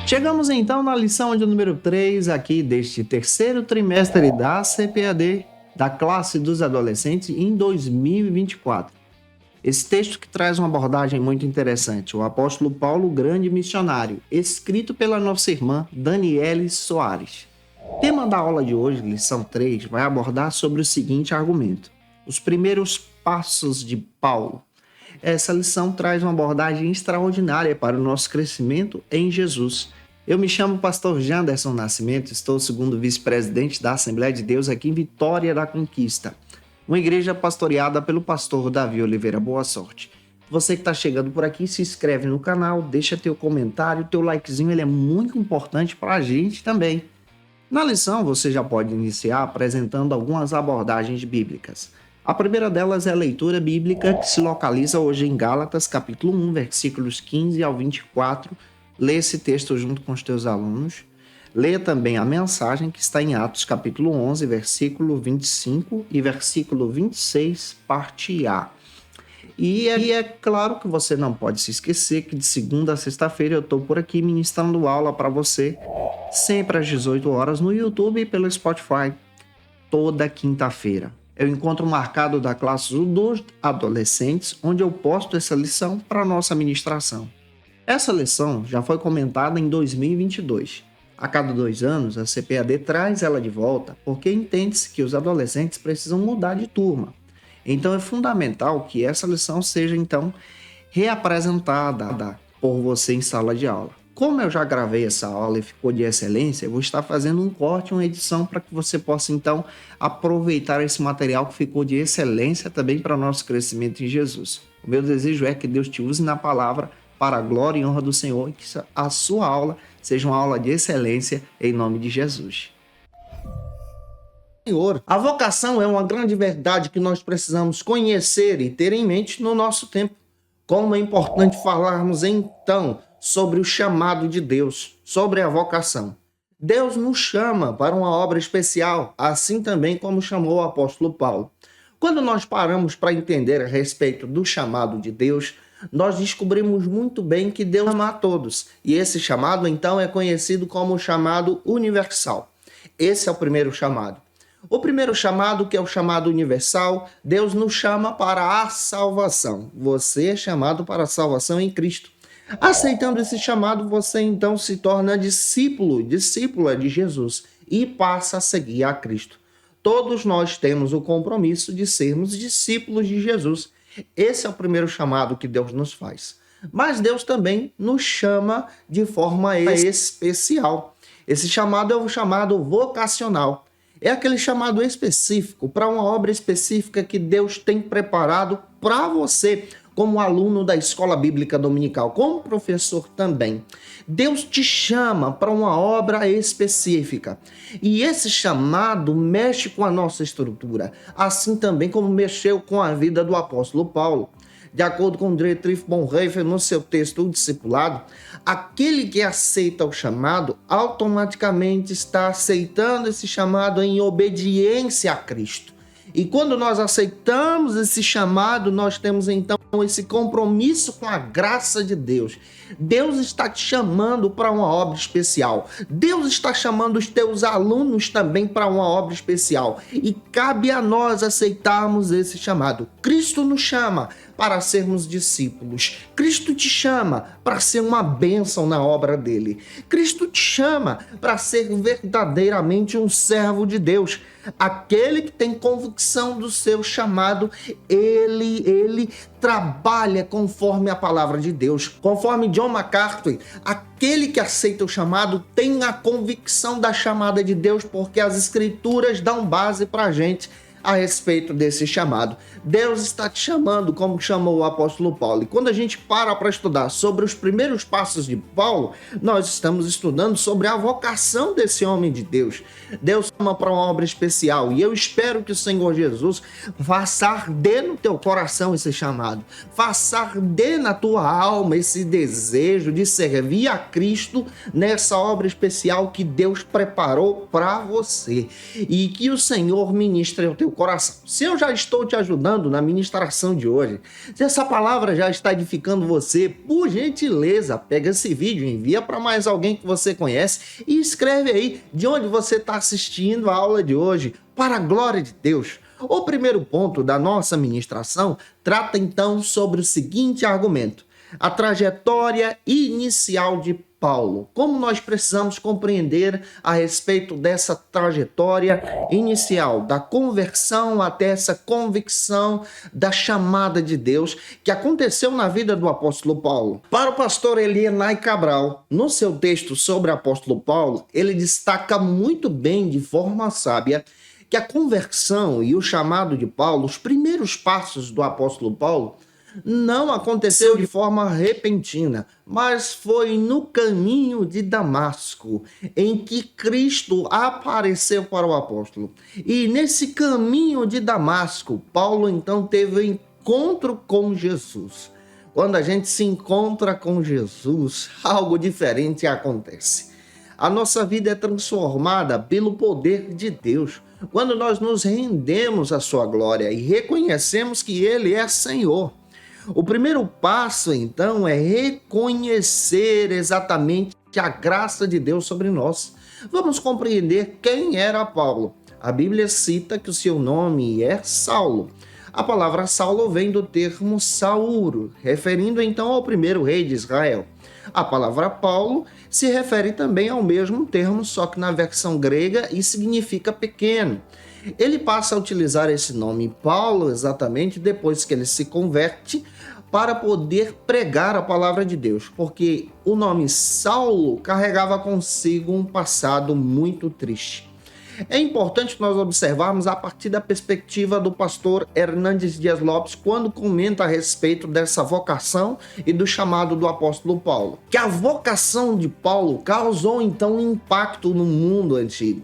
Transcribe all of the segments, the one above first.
Chegamos então na lição de número 3 aqui deste terceiro trimestre da CPAD, da classe dos adolescentes em 2024. Esse texto que traz uma abordagem muito interessante, o apóstolo Paulo, grande missionário, escrito pela nossa irmã Daniele Soares. O tema da aula de hoje, lição 3, vai abordar sobre o seguinte argumento: os primeiros passos de Paulo. Essa lição traz uma abordagem extraordinária para o nosso crescimento em Jesus. Eu me chamo pastor Janderson Nascimento, estou segundo vice-presidente da Assembleia de Deus aqui em Vitória da Conquista, uma igreja pastoreada pelo pastor Davi Oliveira. Boa sorte. Você que está chegando por aqui, se inscreve no canal, deixa teu comentário, teu likezinho, ele é muito importante para a gente também. Na lição, você já pode iniciar apresentando algumas abordagens bíblicas. A primeira delas é a leitura bíblica, que se localiza hoje em Gálatas, capítulo 1, versículos 15 ao 24. Lê esse texto junto com os teus alunos. Leia também a mensagem que está em Atos, capítulo 11, versículo 25 e versículo 26, parte A. E aí é claro que você não pode se esquecer que de segunda a sexta-feira eu estou por aqui ministrando aula para você, sempre às 18 horas no YouTube e pelo Spotify, toda quinta-feira. É o encontro marcado da classe dos adolescentes, onde eu posto essa lição para a nossa ministração. Essa lição já foi comentada em 2022. A cada 2 anos, a CPAD traz ela de volta, porque entende-se que os adolescentes precisam mudar de turma. Então é fundamental que essa lição seja, então, reapresentada por você em sala de aula. Como eu já gravei essa aula e ficou de excelência, eu vou estar fazendo um corte, uma edição para que você possa então aproveitar esse material que ficou de excelência também para o nosso crescimento em Jesus. O meu desejo é que Deus te use na palavra para a glória e honra do Senhor e que a sua aula seja uma aula de excelência em nome de Jesus. Senhor, a vocação é uma grande verdade que nós precisamos conhecer e ter em mente no nosso tempo. Como é importante falarmos então sobre o chamado de Deus, sobre a vocação. Deus nos chama para uma obra especial, assim também como chamou o apóstolo Paulo. Quando nós paramos para entender a respeito do chamado de Deus, nós descobrimos muito bem que Deus ama a todos. E esse chamado, então, é conhecido como o chamado universal. Esse é o primeiro chamado. O primeiro chamado, que é o chamado universal, Deus nos chama para a salvação. Você é chamado para a salvação em Cristo. Aceitando esse chamado, você então se torna discípula de Jesus e passa a seguir a Cristo. Todos nós temos o compromisso de sermos discípulos de Jesus. Esse é o primeiro chamado que Deus nos faz. Mas Deus também nos chama de forma especial. Esse chamado é o chamado vocacional. É aquele chamado específico para uma obra específica que Deus tem preparado para você, como aluno da escola bíblica dominical, como professor também. Deus te chama para uma obra específica. E esse chamado mexe com a nossa estrutura, assim também como mexeu com a vida do apóstolo Paulo. De acordo com Dietrich Bonhoeffer, no seu texto O Discipulado, aquele que aceita o chamado automaticamente está aceitando esse chamado em obediência a Cristo. E quando nós aceitamos esse chamado, nós temos então esse compromisso com a graça de Deus. Deus está te chamando para uma obra especial. Deus está chamando os teus alunos também para uma obra especial. E cabe a nós aceitarmos esse chamado. Cristo nos chama para sermos discípulos. Cristo te chama para ser uma bênção na obra dele. Cristo te chama para ser verdadeiramente um servo de Deus. Aquele que tem convicção do seu chamado, ele trabalha conforme a palavra de Deus. Conforme John MacArthur, aquele que aceita o chamado tem a convicção da chamada de Deus, porque as escrituras dão base para a gente a respeito desse chamado. Deus está te chamando, como chamou o apóstolo Paulo. E quando a gente para estudar sobre os primeiros passos de Paulo, nós estamos estudando sobre a vocação desse homem de Deus. Deus chama para uma obra especial e eu espero que o Senhor Jesus faça arder no teu coração esse chamado, faça arder na tua alma esse desejo de servir a Cristo nessa obra especial que Deus preparou para você, e que o Senhor ministre ao teu coração. Se eu já estou te ajudando na ministração de hoje, se essa palavra já está edificando você, por gentileza, pega esse vídeo, envia para mais alguém que você conhece e escreve aí de onde você está assistindo a aula de hoje, para a glória de Deus. O primeiro ponto da nossa ministração trata então sobre o seguinte argumento: a trajetória inicial de Paulo. Como nós precisamos compreender a respeito dessa trajetória inicial, da conversão até essa convicção da chamada de Deus que aconteceu na vida do apóstolo Paulo. Para o pastor Elienay Cabral, no seu texto sobre o apóstolo Paulo, ele destaca muito bem, de forma sábia, que a conversão e o chamado de Paulo, os primeiros passos do apóstolo Paulo, não aconteceu de forma repentina, mas foi no caminho de Damasco, em que Cristo apareceu para o apóstolo. E nesse caminho de Damasco, Paulo então teve um encontro com Jesus. Quando a gente se encontra com Jesus, algo diferente acontece. A nossa vida é transformada pelo poder de Deus, quando nós nos rendemos à sua glória e reconhecemos que Ele é Senhor. O primeiro passo, então, é reconhecer exatamente a graça de Deus sobre nós. Vamos compreender quem era Paulo. A Bíblia cita que o seu nome é Saulo. A palavra Saulo vem do termo Sauro, referindo então ao primeiro rei de Israel. A palavra Paulo se refere também ao mesmo termo, só que na versão grega, e significa pequeno. Ele passa a utilizar esse nome Paulo exatamente depois que ele se converte para poder pregar a palavra de Deus, porque o nome Saulo carregava consigo um passado muito triste. É importante nós observarmos a partir da perspectiva do pastor Hernandes Dias Lopes, quando comenta a respeito dessa vocação e do chamado do apóstolo Paulo. Que a vocação de Paulo causou então um impacto no mundo antigo.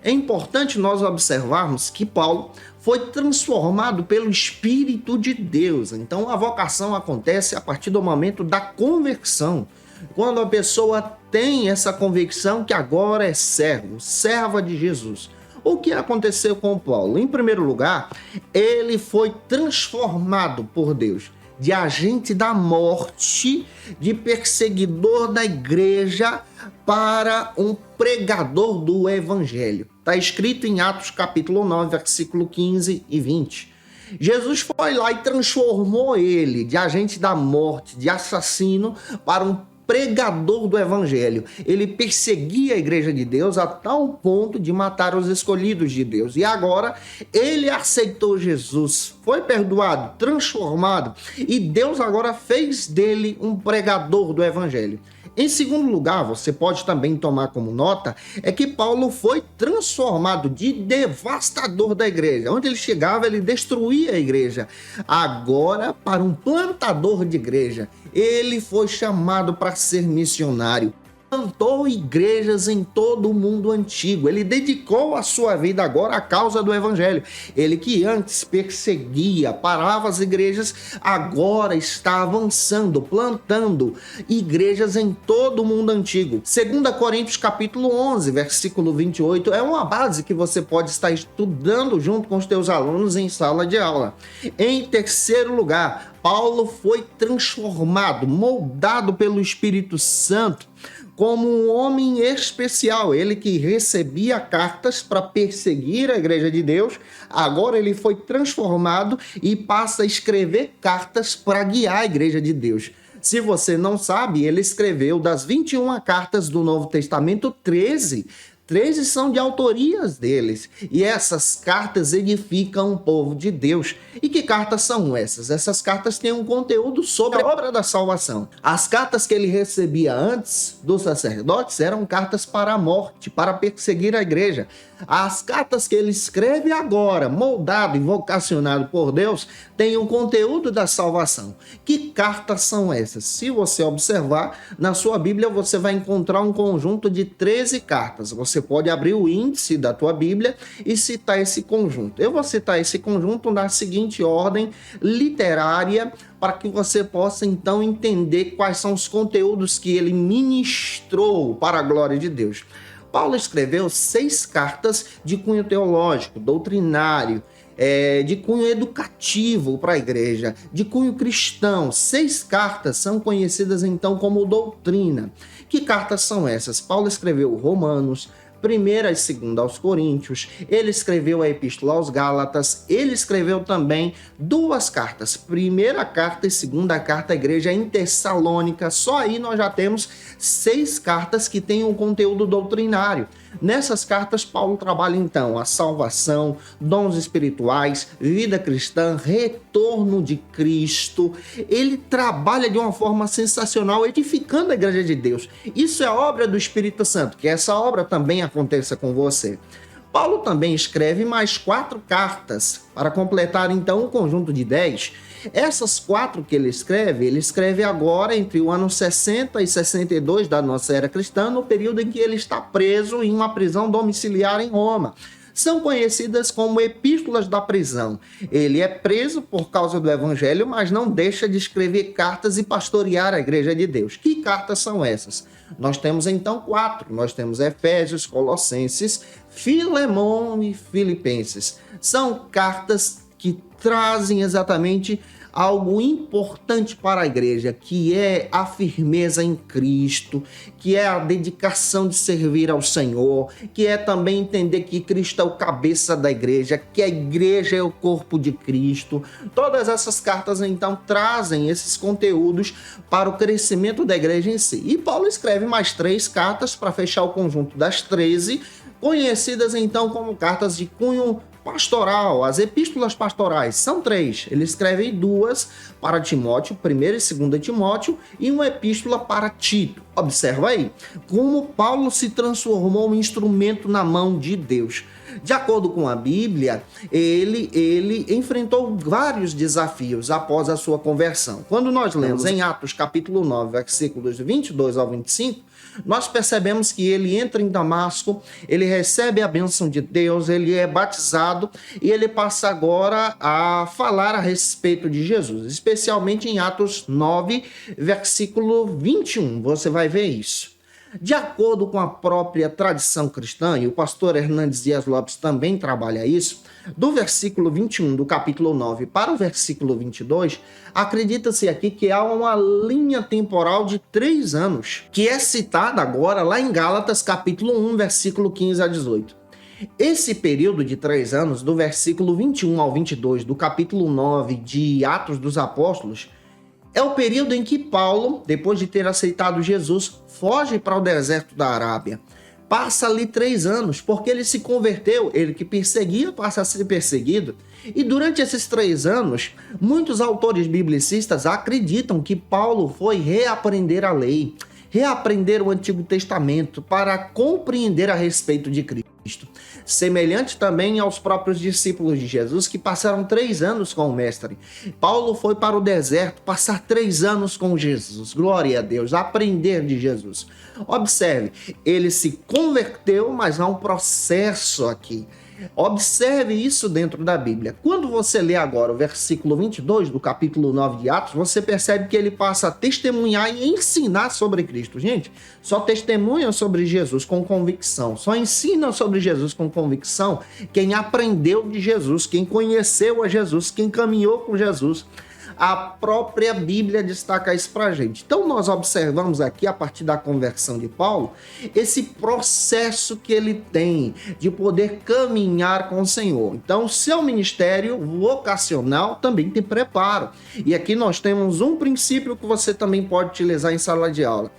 É importante nós observarmos que Paulo foi transformado pelo Espírito de Deus. Então a vocação acontece a partir do momento da conversão. Quando a pessoa tem essa convicção que agora é servo, serva de Jesus. O que aconteceu com Paulo? Em primeiro lugar, ele foi transformado por Deus de agente da morte, de perseguidor da igreja, para um pregador do evangelho. Está escrito em Atos capítulo 9, versículo 15 e 20. Jesus foi lá e transformou ele de agente da morte, de assassino, para um pregador do evangelho. Ele perseguia a igreja de Deus a tal ponto de matar os escolhidos de Deus. E agora ele aceitou Jesus, foi perdoado, transformado, e Deus agora fez dele um pregador do evangelho. Em segundo lugar, você pode também tomar como nota, é que Paulo foi transformado de devastador da igreja. Onde ele chegava, ele destruía a igreja. Agora, para um plantador de igreja, ele foi chamado para ser missionário. Plantou igrejas em todo o mundo antigo. Ele dedicou a sua vida agora à causa do evangelho. Ele que antes perseguia, parava as igrejas, agora está avançando, plantando igrejas em todo o mundo antigo. 2 Coríntios capítulo 11, versículo 28, é uma base que você pode estar estudando junto com os teus alunos em sala de aula. Em terceiro lugar, Paulo foi transformado, moldado pelo Espírito Santo, como um homem especial. Ele que recebia cartas para perseguir a igreja de Deus, agora ele foi transformado e passa a escrever cartas para guiar a igreja de Deus. Se você não sabe, ele escreveu das 21 cartas do Novo Testamento, 13 são de autorias deles, e essas cartas edificam o povo de Deus. E que cartas são essas? Essas cartas têm um conteúdo sobre a obra da salvação. As cartas que ele recebia antes dos sacerdotes eram cartas para a morte, para perseguir a igreja. As cartas que ele escreve agora, moldado e vocacionado por Deus, têm o conteúdo da salvação. Que cartas são essas? Se você observar, na sua Bíblia você vai encontrar um conjunto de 13 cartas. Você pode abrir o índice da tua Bíblia e citar esse conjunto. Eu vou citar esse conjunto na seguinte ordem literária, para que você possa então entender quais são os conteúdos que ele ministrou para a glória de Deus. Paulo escreveu 6 cartas de cunho teológico, doutrinário, de cunho educativo para a igreja, de cunho cristão. 6 cartas são conhecidas então como doutrina. Que cartas são essas? Paulo escreveu Romanos, 1ª e 2ª aos Coríntios, ele escreveu a Epístola aos Gálatas, ele escreveu também 2 cartas, 1ª carta e 2ª carta à igreja em Tessalônica. Só aí nós já temos 6 cartas que têm um conteúdo doutrinário. Nessas cartas, Paulo trabalha então a salvação, dons espirituais, vida cristã, retorno de Cristo. Ele trabalha de uma forma sensacional, edificando a igreja de Deus. Isso é obra do Espírito Santo, que essa obra também aconteça com você. Paulo também escreve mais 4 cartas, para completar então um conjunto de 10. Essas 4 que ele escreve agora entre o ano 60 e 62 da nossa era cristã, no período em que ele está preso em uma prisão domiciliar em Roma. São conhecidas como epístolas da prisão. Ele é preso por causa do evangelho, mas não deixa de escrever cartas e pastorear a igreja de Deus. Que cartas são essas? Nós temos então 4. Nós temos Efésios, Colossenses, Filemão e Filipenses. São cartas que trazem exatamente algo importante para a igreja, que é a firmeza em Cristo, que é a dedicação de servir ao Senhor, que é também entender que Cristo é o cabeça da igreja, que a igreja é o corpo de Cristo. Todas essas cartas, então, trazem esses conteúdos para o crescimento da igreja em si. E Paulo escreve mais 3 cartas para fechar o conjunto das 13, conhecidas, então, como cartas de cunho pastoral. As epístolas pastorais são 3. Ele escreve 2 para Timóteo, 1ª e 2ª Timóteo, e uma epístola para Tito. Observa aí como Paulo se transformou em instrumento na mão de Deus. De acordo com a Bíblia, ele enfrentou vários desafios após a sua conversão. Quando nós lemos em Atos capítulo 9, versículos 22 ao 25, nós percebemos que ele entra em Damasco, ele recebe a bênção de Deus, ele é batizado e ele passa agora a falar a respeito de Jesus, especialmente em Atos 9, versículo 21. Você vai ver isso. De acordo com a própria tradição cristã, e o pastor Hernandes Dias Lopes também trabalha isso, do versículo 21 do capítulo 9 para o versículo 22, acredita-se aqui que há uma linha temporal de 3 anos, que é citada agora lá em Gálatas capítulo 1, versículo 15 a 18. Esse período de 3 anos, do versículo 21 ao 22 do capítulo 9 de Atos dos Apóstolos, é o período em que Paulo, depois de ter aceitado Jesus, foge para o deserto da Arábia. Passa ali 3 anos, porque ele se converteu, ele que perseguia passa a ser perseguido. E durante esses 3 anos, muitos autores biblicistas acreditam que Paulo foi reaprender a lei, reaprender o Antigo Testamento para compreender a respeito de Cristo. Semelhante também aos próprios discípulos de Jesus que passaram 3 anos com o Mestre. Paulo foi para o deserto passar 3 anos com Jesus. Glória a Deus, aprender de Jesus. Observe, ele se converteu, mas há um processo aqui. Observe isso dentro da Bíblia. Quando você lê agora o versículo 22 do capítulo 9 de Atos, você percebe que ele passa a testemunhar e ensinar sobre Cristo. Gente, só testemunha sobre Jesus com convicção, só ensina sobre Jesus com convicção quem aprendeu de Jesus, quem conheceu a Jesus, quem caminhou com Jesus. A própria Bíblia destaca isso para a gente. Então nós observamos aqui, a partir da conversão de Paulo, esse processo que ele tem de poder caminhar com o Senhor. Então, seu ministério vocacional também tem preparo. E aqui nós temos um princípio que você também pode utilizar em sala de aula.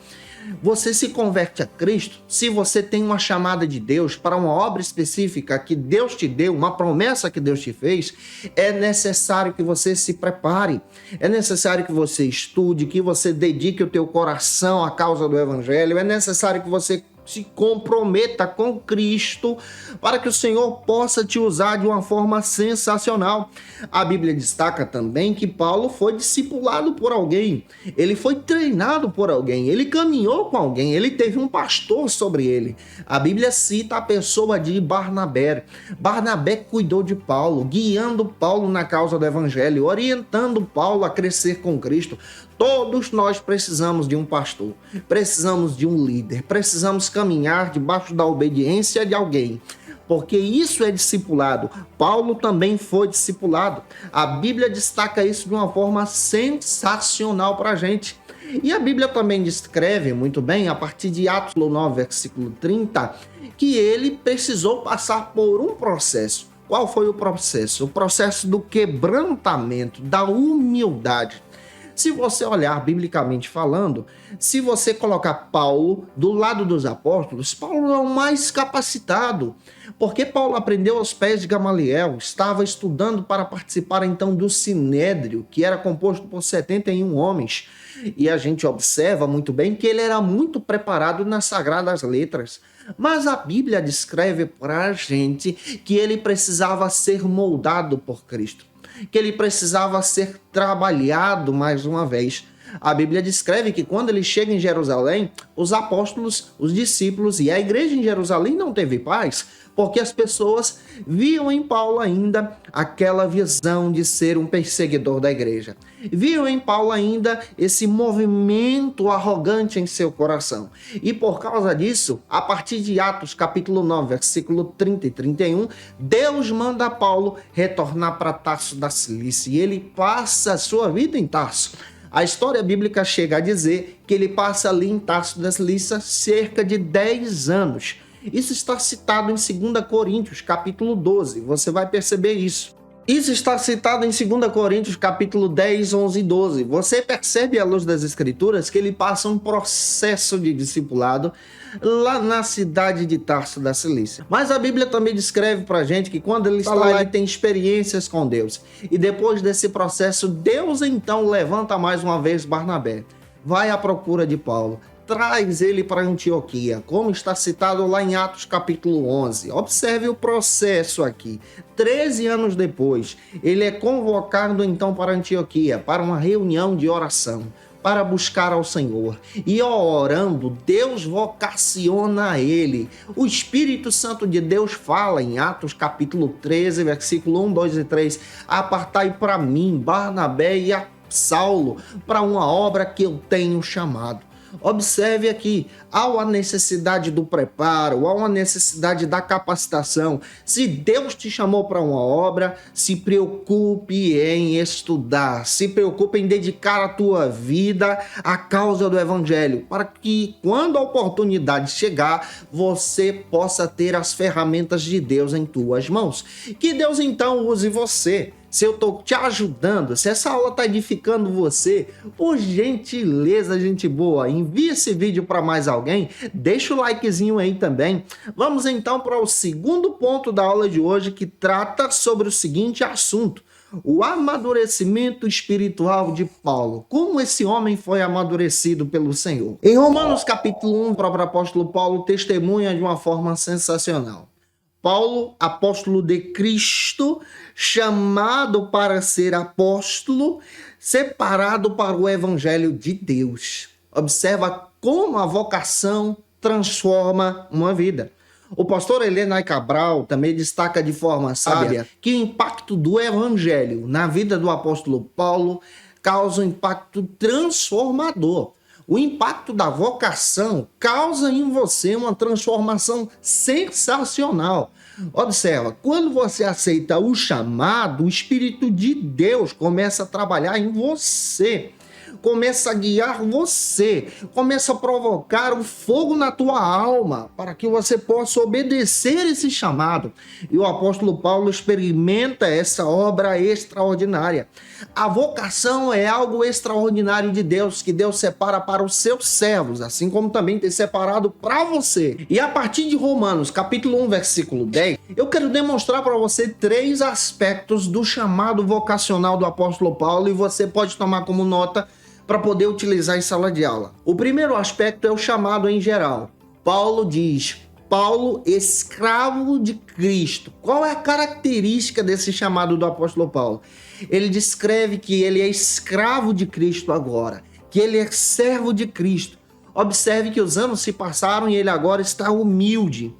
Você se converte a Cristo se você tem uma chamada de Deus para uma obra específica que Deus te deu, uma promessa que Deus te fez. É necessário que você se prepare, é necessário que você estude, que você dedique o teu coração à causa do Evangelho, é necessário que você se comprometa com Cristo para que o Senhor possa te usar de uma forma sensacional. A Bíblia destaca também que Paulo foi discipulado por alguém, ele foi treinado por alguém, ele caminhou com alguém, ele teve um pastor sobre ele. A Bíblia cita a pessoa de Barnabé. Barnabé cuidou de Paulo, guiando Paulo na causa do Evangelho, orientando Paulo a crescer com Cristo. Todos nós precisamos de um pastor, precisamos de um líder, precisamos caminhar debaixo da obediência de alguém porque isso é discipulado. Paulo também foi discipulado. A Bíblia destaca isso de uma forma sensacional para a gente. E a Bíblia também descreve muito bem, a partir de Atos 9, versículo 30, que ele precisou passar por um processo. Qual foi o processo? O processo do quebrantamento, da humildade. Se você olhar biblicamente falando, se você colocar Paulo do lado dos apóstolos, Paulo é o mais capacitado, porque Paulo aprendeu aos pés de Gamaliel, estava estudando para participar então do Sinédrio, que era composto por 71 homens, e a gente observa muito bem que ele era muito preparado nas sagradas letras. Mas a Bíblia descreve para a gente que ele precisava ser moldado por Cristo, que ele precisava ser trabalhado mais uma vez. A Bíblia descreve que quando ele chega em Jerusalém, os apóstolos, os discípulos e a igreja em Jerusalém não teve paz, porque as pessoas viam em Paulo ainda aquela visão de ser um perseguidor da igreja. Viam em Paulo ainda esse movimento arrogante em seu coração. E por causa disso, a partir de Atos capítulo 9, versículo 30 e 31, Deus manda Paulo retornar para Tarso da Cilícia e ele passa a sua vida em Tarso. A história bíblica chega a dizer que ele passa ali em Tarso da Cilícia cerca de 10 anos. Isso está citado em 2 Coríntios, capítulo 12. Você vai perceber isso. Isso está citado em 2 Coríntios, capítulo 10, 11 e 12. Você percebe, à luz das Escrituras, que ele passa um processo de discipulado lá na cidade de Tarso da Cilícia. Mas a Bíblia também descreve para a gente que quando ele está lá, ele tem experiências com Deus. E depois desse processo, Deus então levanta mais uma vez Barnabé. Vai à procura de Paulo. Traz ele para Antioquia, como está citado lá em Atos capítulo 11. Observe o processo aqui. 13 anos depois, ele é convocado então para Antioquia, para uma reunião de oração, para buscar ao Senhor. E orando, Deus vocaciona ele. O Espírito Santo de Deus fala em Atos capítulo 13, versículo 1, 2 e 3. Apartai para mim, Barnabé e a Saulo, para uma obra que eu tenho chamado. Observe aqui, há uma necessidade do preparo, há uma necessidade da capacitação. Se Deus te chamou para uma obra, se preocupe em estudar, se preocupe em dedicar a tua vida à causa do Evangelho, para que quando a oportunidade chegar, você possa ter as ferramentas de Deus em tuas mãos. Que Deus então use você. Se eu estou te ajudando, se essa aula está edificando você, por gentileza, gente boa, envie esse vídeo para mais alguém, deixa o likezinho aí também. Vamos então para o segundo ponto da aula de hoje, que trata sobre o seguinte assunto: o amadurecimento espiritual de Paulo. Como esse homem foi amadurecido pelo Senhor. Em Romanos capítulo 1, o próprio apóstolo Paulo testemunha de uma forma sensacional. Paulo, apóstolo de Cristo, chamado para ser apóstolo, separado para o evangelho de Deus. Observa como a vocação transforma uma vida. O pastor Helenay Cabral também destaca de forma sábia que o impacto do evangelho na vida do apóstolo Paulo causa um impacto transformador. O impacto da vocação causa em você uma transformação sensacional. Observa, quando você aceita o chamado, o Espírito de Deus começa a trabalhar em você, começa a guiar você, começa a provocar um fogo na tua alma para que você possa obedecer esse chamado. E o apóstolo Paulo experimenta essa obra extraordinária. A vocação é algo extraordinário de Deus, que Deus separa para os seus servos, assim como também tem separado para você. E a partir de Romanos, capítulo 1, versículo 10, eu quero demonstrar para você 3 aspectos do chamado vocacional do apóstolo Paulo, e você pode tomar como nota para poder utilizar em sala de aula. O primeiro aspecto é o chamado em geral. Paulo diz: Paulo, escravo de Cristo. Qual é a característica desse chamado do apóstolo Paulo? Ele descreve que ele é escravo de Cristo agora, que ele é servo de Cristo. Observe que os anos se passaram e ele agora está humilde.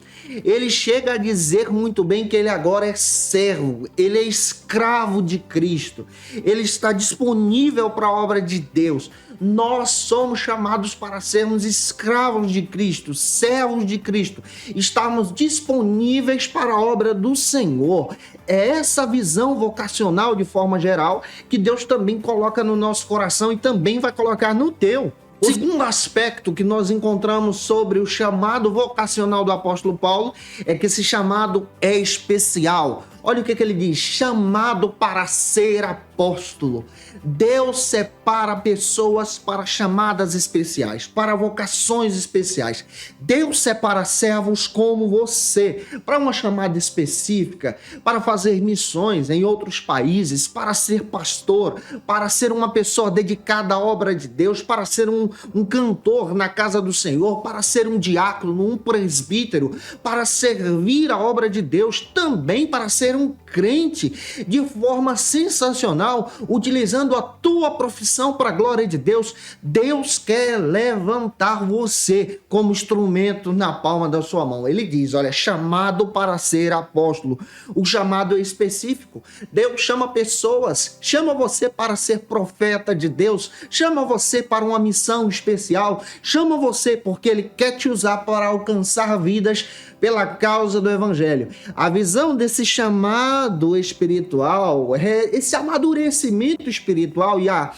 Ele chega a dizer muito bem que ele agora é servo, ele é escravo de Cristo. Ele está disponível para a obra de Deus. Nós somos chamados para sermos escravos de Cristo, servos de Cristo. Estamos disponíveis para a obra do Senhor. É essa visão vocacional, de forma geral, que Deus também coloca no nosso coração e também vai colocar no teu. O segundo aspecto que nós encontramos sobre o chamado vocacional do apóstolo Paulo é que esse chamado é especial. Olha o que ele diz: chamado para ser apóstolo. Deus separa pessoas para chamadas especiais, para vocações especiais. Deus separa servos como você para uma chamada específica, para fazer missões em outros países, para ser pastor, para ser uma pessoa dedicada à obra de Deus, para ser um cantor na casa do Senhor, para ser um diácono, um presbítero, para servir a obra de Deus, também para ser um crente de forma sensacional, utilizando a tua profissão para a glória de Deus. Deus quer levantar você como instrumento na palma da sua mão. Ele diz, olha, chamado para ser apóstolo. O chamado é específico. Deus chama pessoas, chama você para ser profeta de Deus, chama você para uma missão especial, chama você porque Ele quer te usar para alcançar vidas pela causa do Evangelho. A visão desse chamado espiritual, esse amadurecimento espiritual e a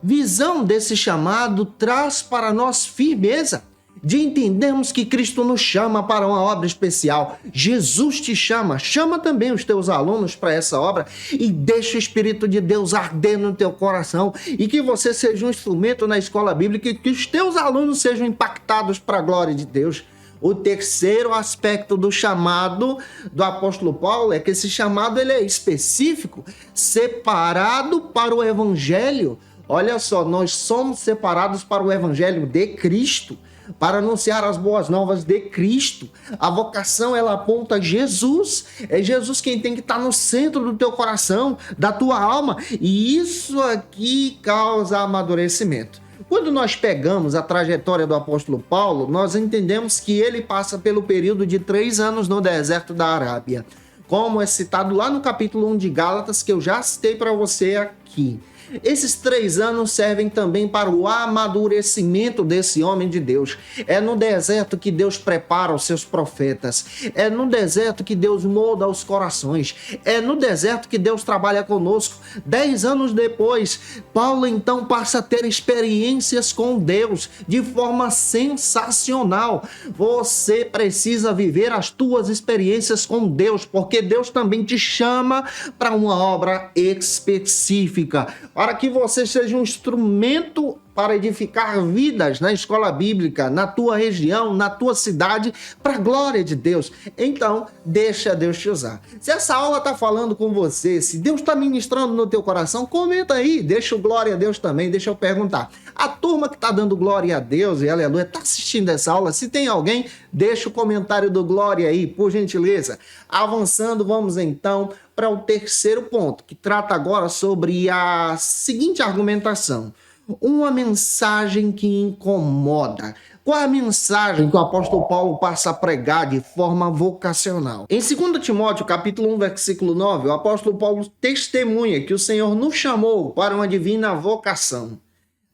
visão desse chamado traz para nós firmeza de entendermos que Cristo nos chama para uma obra especial. Jesus te chama, chama também os teus alunos para essa obra e deixa o Espírito de Deus arder no teu coração e que você seja um instrumento na escola bíblica e que os teus alunos sejam impactados para a glória de Deus. O terceiro aspecto do chamado do apóstolo Paulo é que esse chamado ele é específico, separado para o Evangelho. Olha só, nós somos separados para o Evangelho de Cristo, para anunciar as boas novas de Cristo. A vocação, ela aponta a Jesus. É Jesus quem tem que estar no centro do teu coração, da tua alma. E isso aqui causa amadurecimento. Quando nós pegamos a trajetória do apóstolo Paulo, nós entendemos que ele passa pelo período de 3 anos no deserto da Arábia, como é citado lá no capítulo 1 de Gálatas, que eu já citei para você aqui. Esses 3 anos servem também para o amadurecimento desse homem de Deus. É no deserto que Deus prepara os seus profetas. É no deserto que Deus molda os corações. É no deserto que Deus trabalha conosco. 10 anos depois, Paulo então passa a ter experiências com Deus de forma sensacional. Você precisa viver as tuas experiências com Deus, porque Deus também te chama para uma obra específica, para que você seja um instrumento para edificar vidas na escola bíblica, na tua região, na tua cidade, para a glória de Deus. Então, deixa Deus te usar. Se essa aula está falando com você, se Deus está ministrando no teu coração, comenta aí, deixa o glória a Deus também, deixa eu perguntar. A turma que está dando glória a Deus e aleluia, está assistindo essa aula? Se tem alguém, deixa o comentário do glória aí, por gentileza. Avançando, vamos então para o terceiro ponto, que trata agora sobre a seguinte argumentação: uma mensagem que incomoda. Qual é a mensagem que o apóstolo Paulo passa a pregar de forma vocacional? Em 2 Timóteo, capítulo 1, versículo 9, o apóstolo Paulo testemunha que o Senhor nos chamou para uma divina vocação.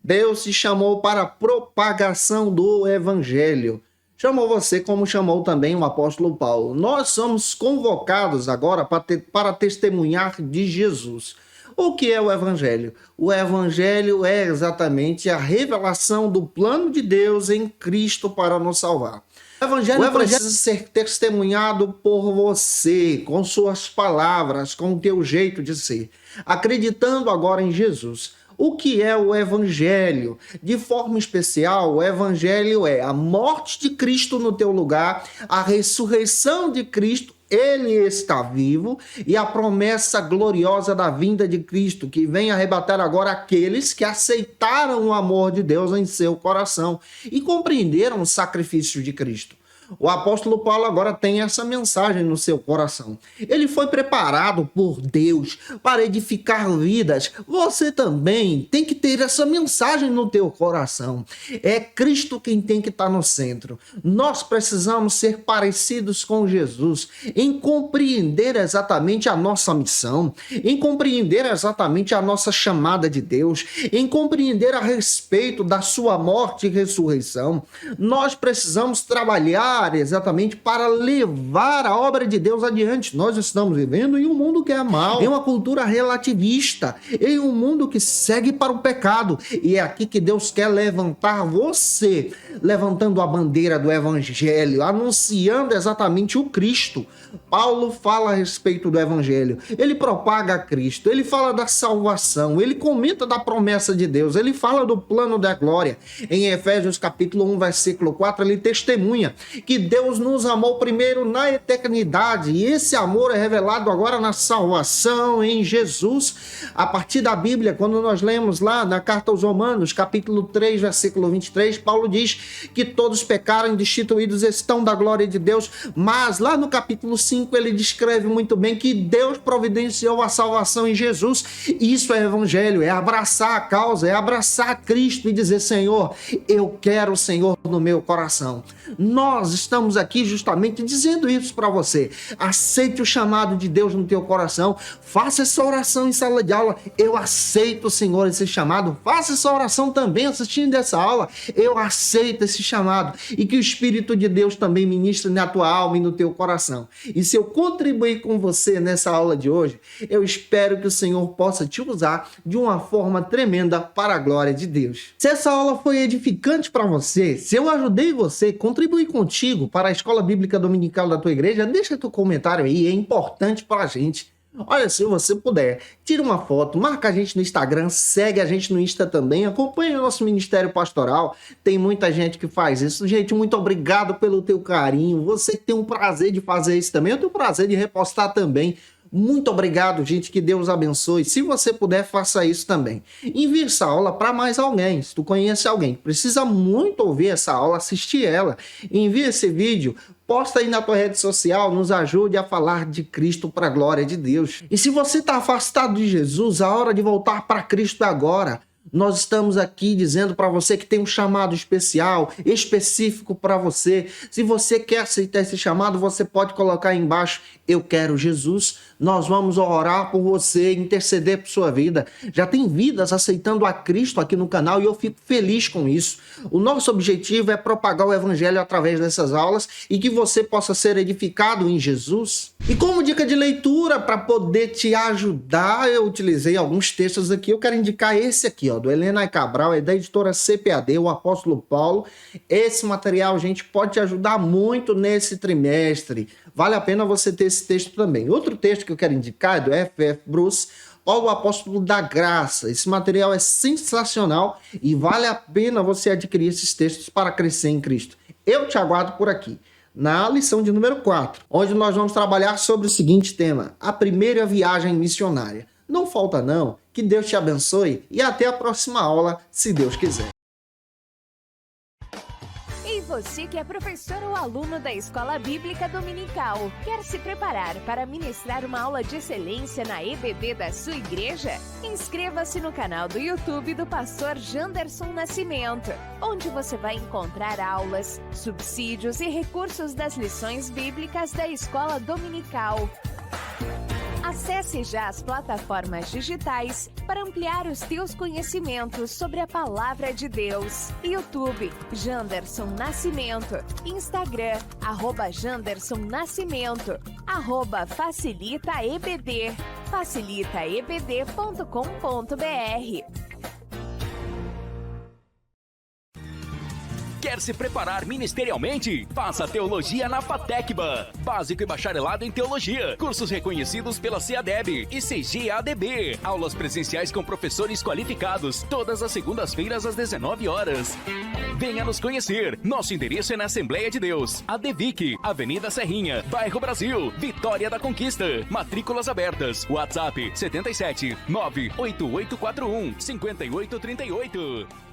Deus te chamou para a propagação do Evangelho. Chamou você como chamou também o apóstolo Paulo. Nós somos convocados agora para testemunhar de Jesus. O que é o Evangelho? O Evangelho é exatamente a revelação do plano de Deus em Cristo para nos salvar. O Evangelho precisa ser testemunhado por você, com suas palavras, com o teu jeito de ser, acreditando agora em Jesus. O que é o Evangelho? De forma especial, o Evangelho é a morte de Cristo no teu lugar, a ressurreição de Cristo, Ele está vivo, e a promessa gloriosa da vinda de Cristo, que vem arrebatar agora aqueles que aceitaram o amor de Deus em seu coração e compreenderam o sacrifício de Cristo. O apóstolo Paulo agora tem essa mensagem no seu coração. Ele foi preparado por Deus para edificar vidas. Você também tem que ter essa mensagem no teu coração. É Cristo quem tem que estar no centro. Nós precisamos ser parecidos com Jesus, em compreender exatamente a nossa missão, em compreender exatamente a nossa chamada de Deus, em compreender a respeito da sua morte e ressurreição. Nós precisamos trabalhar exatamente para levar a obra de Deus adiante. Nós estamos vivendo em um mundo que é mau, em uma cultura relativista, em um mundo que segue para o pecado. E é aqui que Deus quer levantar você, levantando a bandeira do evangelho, anunciando exatamente o Cristo. Paulo fala a respeito do evangelho, ele propaga Cristo, ele fala da salvação, ele comenta da promessa de Deus, ele fala do plano da glória. Em Efésios capítulo 1, versículo 4, ele testemunha que Deus nos amou primeiro na eternidade, e esse amor é revelado agora na salvação em Jesus. A partir da Bíblia, quando nós lemos lá na carta aos Romanos, capítulo 3, versículo 23, Paulo diz que todos pecaram e destituídos estão da glória de Deus, mas lá no capítulo 5 ele descreve muito bem que Deus providenciou a salvação em Jesus. Isso é evangelho, é abraçar a causa, é abraçar Cristo e dizer: Senhor, eu quero o Senhor no meu coração. Nós estamos aqui justamente dizendo isso para você. Aceite o chamado de Deus no teu coração, faça essa oração em sala de aula: eu aceito, Senhor, esse chamado. Faça essa oração também assistindo essa aula: eu aceito esse chamado. E que o Espírito de Deus também ministre na tua alma e no teu coração. E se eu contribuir com você nessa aula de hoje, eu espero que o Senhor possa te usar de uma forma tremenda para a glória de Deus. Se essa aula foi edificante para você, se eu ajudei você, contribuir contigo para a escola bíblica dominical da tua igreja, deixa teu comentário aí, é importante para a gente. Olha, se você puder, tira uma foto, marca a gente no Instagram, segue a gente no Insta também, acompanha o nosso ministério pastoral, tem muita gente que faz isso. Gente, muito obrigado pelo teu carinho, você tem um prazer de fazer isso também, eu tenho o prazer de repostar também. Muito obrigado, gente, que Deus abençoe. Se você puder, faça isso também. Envie essa aula para mais alguém. Se tu conhece alguém que precisa muito ouvir essa aula, assistir ela, envie esse vídeo, posta aí na tua rede social, nos ajude a falar de Cristo para a glória de Deus. E se você está afastado de Jesus, a hora de voltar para Cristo é agora. Nós estamos aqui dizendo para você que tem um chamado especial, específico para você. Se você quer aceitar esse chamado, você pode colocar aí embaixo: eu quero Jesus. Nós vamos orar por você, interceder por sua vida. Já tem vidas aceitando a Cristo aqui no canal e eu fico feliz com isso. O nosso objetivo é propagar o evangelho através dessas aulas e que você possa ser edificado em Jesus. E como dica de leitura, para poder te ajudar, eu utilizei alguns textos aqui. Eu quero indicar esse aqui, ó, do Helena Cabral, é da editora CPAD, o Apóstolo Paulo. Esse material, gente, pode te ajudar muito nesse trimestre. Vale a pena você ter esse texto também. Outro texto que eu quero indicar é do F.F. Bruce, Paulo, o Apóstolo da Graça. Esse material é sensacional e vale a pena você adquirir esses textos para crescer em Cristo. Eu te aguardo por aqui, na lição de número 4, onde nós vamos trabalhar sobre o seguinte tema: a primeira viagem missionária. Não falta não, que Deus te abençoe e até a próxima aula, se Deus quiser. E você que é professor ou aluno da Escola Bíblica Dominical, quer se preparar para ministrar uma aula de excelência na EBD da sua igreja? Inscreva-se no canal do YouTube do pastor Janderson Nascimento, onde você vai encontrar aulas, subsídios e recursos das lições bíblicas da Escola Dominical. Acesse já as plataformas digitais para ampliar os teus conhecimentos sobre a Palavra de Deus. YouTube, Janderson Nascimento. Instagram, @Janderson Nascimento. @FacilitaEBD. facilitaebd.com.br. Quer se preparar ministerialmente? Faça teologia na FATECBA. Básico e bacharelado em teologia. Cursos reconhecidos pela CEADEB e CGADB. Aulas presenciais com professores qualificados. Todas as segundas-feiras às 19 horas. Venha nos conhecer. Nosso endereço é na Assembleia de Deus. ADVIC, Avenida Serrinha, Bairro Brasil, Vitória da Conquista. Matrículas abertas. WhatsApp 77 98841 5838.